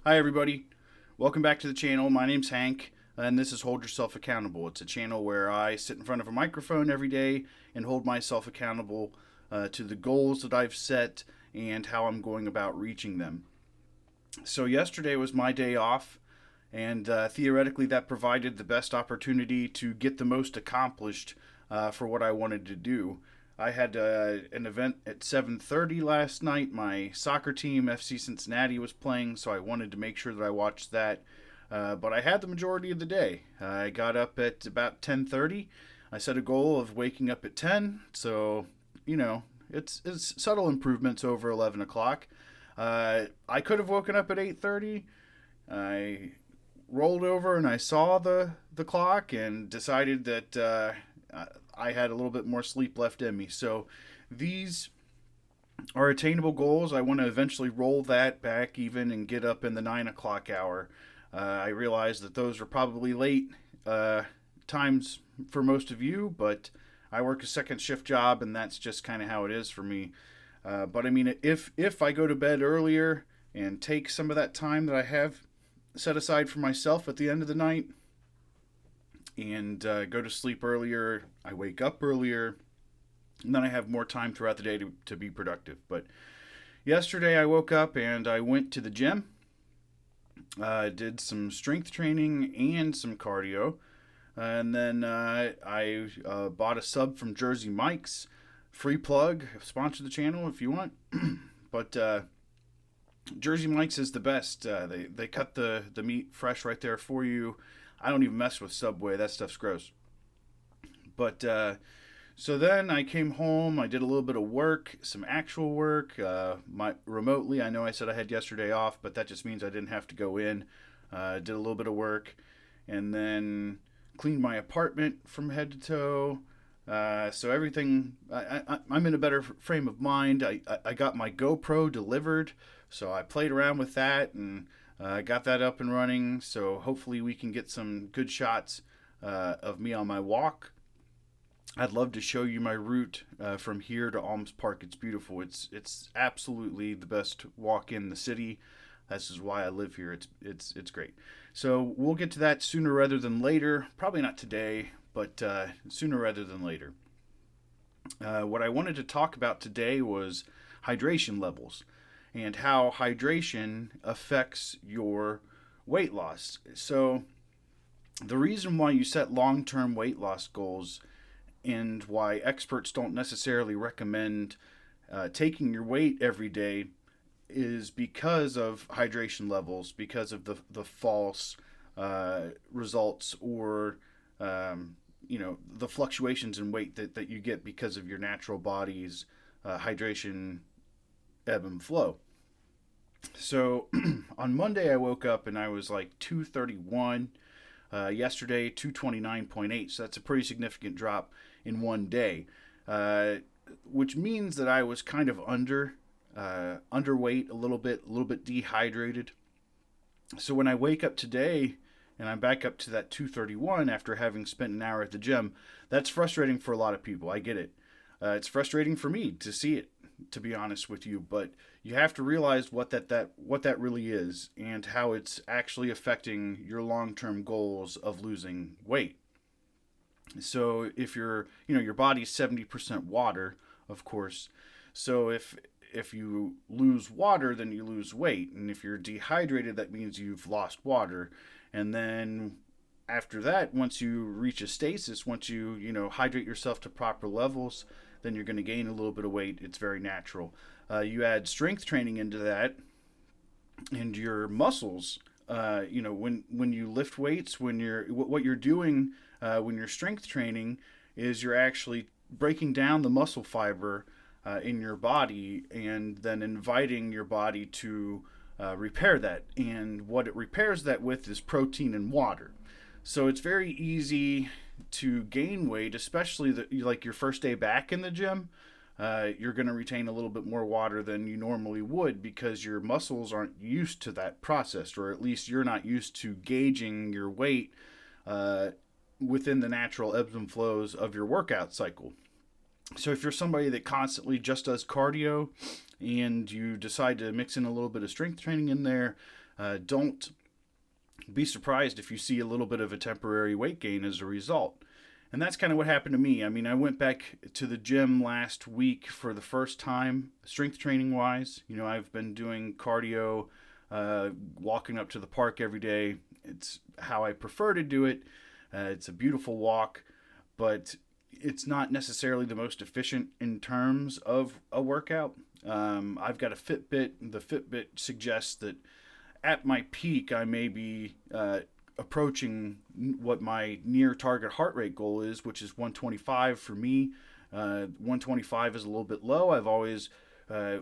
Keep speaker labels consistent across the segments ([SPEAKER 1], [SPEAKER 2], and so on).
[SPEAKER 1] Hi, everybody. Welcome back to the channel. My name's Hank, and this is Hold Yourself Accountable. It's a channel where I sit in front of a microphone every day and hold myself accountable to the goals that I've set and how I'm going about reaching them. So, yesterday was my day off, and theoretically, that provided the best opportunity to get the most accomplished for what I wanted to do. I had an event at 7:30 last night. My soccer team, FC Cincinnati, was playing, so I wanted to make sure that I watched that. But I had the majority of the day. I got up at about 10:30. I set a goal of waking up at 10, so it's subtle improvements over 11 o'clock. I could have woken up at 8:30. I rolled over and I saw the clock and decided that I had a little bit more sleep left in me. So these are attainable goals. I want to eventually roll that back even and get up in the 9 o'clock hour. I realize that those are probably late times for most of you, but I work a second shift job and that's just kind of how it is for me. But I mean, if I go to bed earlier and take some of that time that I have set aside for myself at the end of the night and go to sleep earlier, I wake up earlier, and then I have more time throughout the day to be productive. But yesterday I woke up and I went to the gym, did some strength training and some cardio, and then I bought a sub from Jersey Mike's. Free plug, sponsor the channel if you want. But Jersey Mike's is the best. They cut the meat fresh right there for you. I don't even mess with Subway. That stuff's gross. But so then I came home. I did a little bit of work, some actual work, remotely. I know I said I had yesterday off, but that just means I didn't have to go in. Did a little bit of work, and then cleaned my apartment from head to toe. So everything, I'm in a better frame of mind. I got my GoPro delivered, so I played around with that and got that up and running. So hopefully we can get some good shots of me on my walk. I'd love to show you my route from here to Alms Park. It's beautiful. It's absolutely the best walk in the city. This is why I live here. It's great. So we'll get to that sooner rather than later. Probably not today, but sooner rather than later. What I wanted to talk about today was hydration levels and how hydration affects your weight loss. So the reason why you set long-term weight loss goals and why experts don't necessarily recommend taking your weight every day is because of hydration levels, because of the false results or the fluctuations in weight that you get because of your natural body's hydration ebb and flow. So on Monday I woke up and I was like 231. Yesterday 229.8. So that's a pretty significant drop in one day, which means that I was kind of underweight, a little bit dehydrated. So when I wake up today and I'm back up to that 231 after having spent an hour at the gym, that's frustrating for a lot of people. I get it. It's frustrating for me to see it, to be honest with you, but you have to realize what that really is and how it's actually affecting your long-term goals of losing weight. So if your body's 70% water, of course. So if you lose water, then you lose weight, and if you're dehydrated, that means you've lost water. And then after that, once you reach a stasis, once you hydrate yourself to proper levels, then you're going to gain a little bit of weight. It's very natural. You add strength training into that, and your muscles. When you lift weights, what you're doing when you're strength training is you're actually breaking down the muscle fiber in your body and then inviting your body to repair that. And what it repairs that with is protein and water. So it's very easy to gain weight, especially like your first day back in the gym. You're going to retain a little bit more water than you normally would because your muscles aren't used to that process, or at least you're not used to gauging your weight within the natural ebbs and flows of your workout cycle. So if you're somebody that constantly just does cardio and you decide to mix in a little bit of strength training in there, Don't be surprised if you see a little bit of a temporary weight gain as a result. And that's kind of what happened to me. I mean, I went back to the gym last week for the first time, strength training wise. I've been doing cardio, walking up to the park every day. It's how I prefer to do it. It's a beautiful walk, but it's not necessarily the most efficient in terms of a workout. I've got a Fitbit. The Fitbit suggests that at my peak, I may be approaching what my near target heart rate goal is, which is 125 for me. 125 is a little bit low. I've always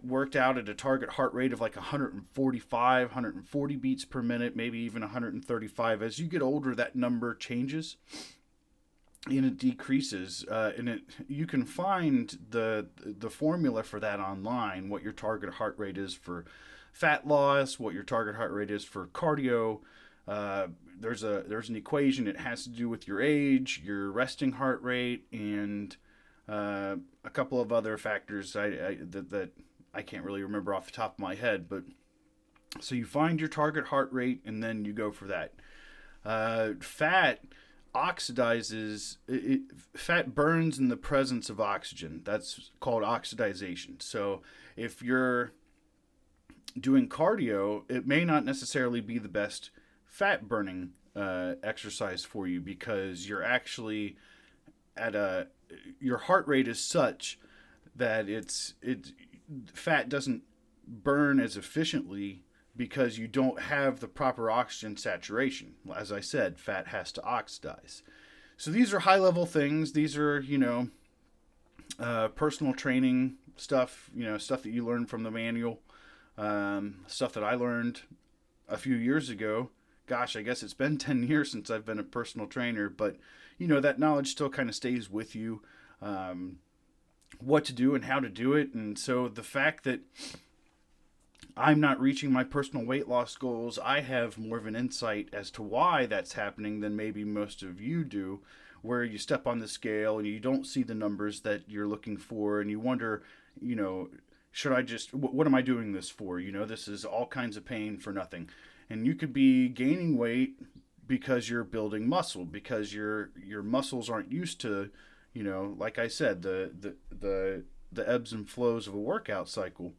[SPEAKER 1] worked out at a target heart rate of like 145, 140 beats per minute, maybe even 135. As you get older, that number changes and it decreases. You can find the formula for that online, what your target heart rate is for fat loss, what your target heart rate is for cardio. There's an equation. It has to do with your age, your resting heart rate, and a couple of other factors that I can't really remember off the top of my head. But so you find your target heart rate, and then you go for that. Fat oxidizes. Fat burns in the presence of oxygen. That's called oxidization. So if you're doing cardio, it may not necessarily be the best fat burning exercise for you, because you're actually your heart rate is such that fat doesn't burn as efficiently because you don't have the proper oxygen saturation. As I said, fat has to oxidize. So these are high level things. These are, personal training stuff, stuff that you learn from the manual, stuff that I learned a few years ago. Gosh, I guess it's been 10 years since I've been a personal trainer, but that knowledge still kind of stays with you, what to do and how to do it. And so the fact that I'm not reaching my personal weight loss goals, I have more of an insight as to why that's happening than maybe most of you do, where you step on the scale and you don't see the numbers that you're looking for, and you wonder, should I just, what am I doing this for? This is all kinds of pain for nothing. And you could be gaining weight because you're building muscle, because your muscles aren't used to, like I said, the ebbs and flows of a workout cycle.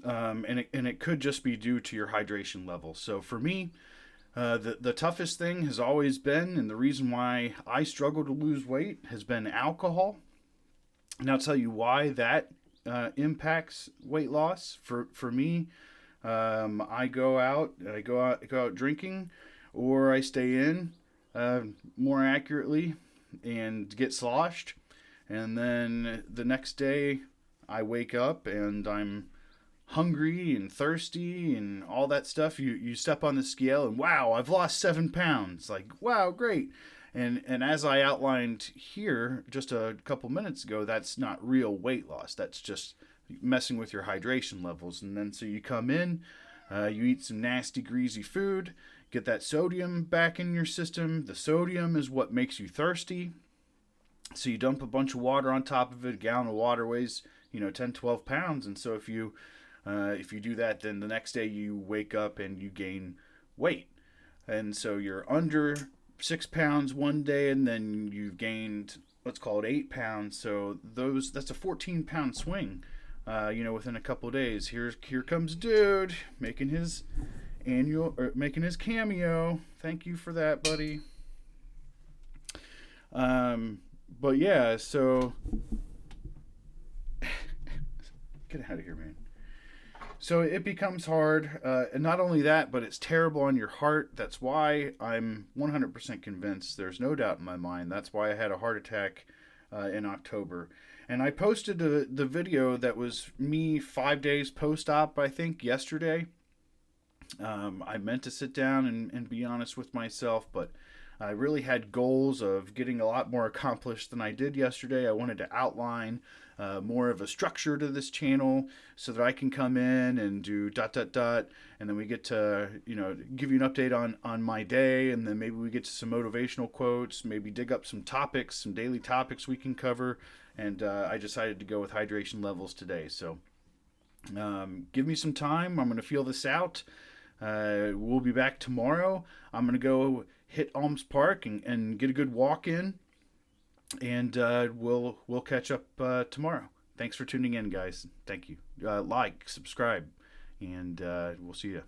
[SPEAKER 1] And it could just be due to your hydration level. So for me, the toughest thing has always been, and the reason why I struggle to lose weight, has been alcohol. And I'll tell you why that impacts weight loss. For me, I go out drinking, or I stay in, more accurately, and get sloshed. And then the next day I wake up and I'm hungry and thirsty and all that stuff. You step on the scale and wow, I've lost 7 pounds. Like, wow, great. And as I outlined here just a couple minutes ago, that's not real weight loss. That's just messing with your hydration levels. And then so you come in, you eat some nasty, greasy food, get that sodium back in your system. The sodium is what makes you thirsty. So you dump a bunch of water on top of it. A gallon of water weighs, 10, 12 pounds. And so if you do that, then the next day you wake up and you gain weight. And so you're under 6 pounds one day, and then you've gained, let's call it 8 pounds. So that's a 14-pound swing, within a couple of days. Here comes dude making his cameo. Thank you for that, buddy. But yeah, so get out of here, man. So it becomes hard, and not only that, but it's terrible on your heart. That's why I'm 100% convinced, there's no doubt in my mind, that's why I had a heart attack in October. And I posted the video that was me 5 days post-op, I think, yesterday. I meant to sit down and be honest with myself, but I really had goals of getting a lot more accomplished than I did yesterday. I wanted to outline more of a structure to this channel so that I can come in and do ... and then we get to, give you an update on my day, and then maybe we get to some motivational quotes, maybe dig up some topics, some daily topics we can cover, and I decided to go with hydration levels today. So give me some time. I'm going to feel this out. We'll be back tomorrow. I'm going to go hit Alms Park and get a good walk in, and we'll catch up tomorrow. Thanks for tuning in, guys. Thank you. Like, subscribe, and we'll see you.